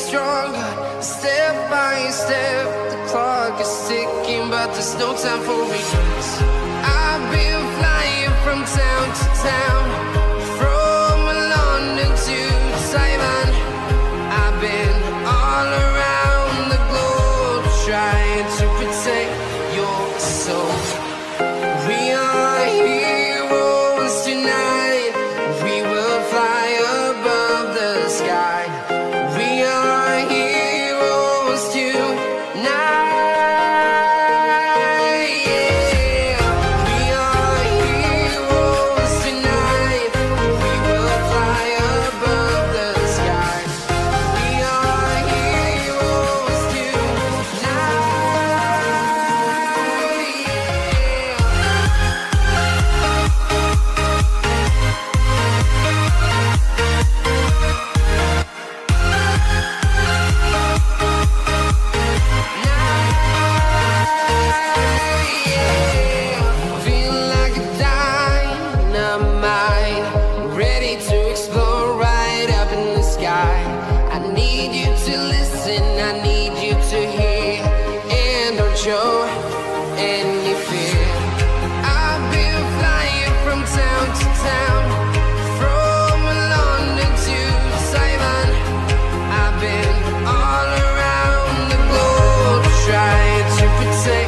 stronger. Step by step, the clock is ticking, but there's no time for regrets. I've been flying from town to town, from London to Taiwan. I've been all around the globe, trying to protect your soul. We are heroes tonight. We will fly above the sky. We are heroes tonight. Yeah. We are heroes tonight. We will fly above the sky. We are heroes tonight. Feel like a dynamite, ready to explode right up in the sky. I need you to listen, I need you to hear, and don't show any fear. I've been flying from town to town, from London to Taiwan. I've been all around the globe, trying to protect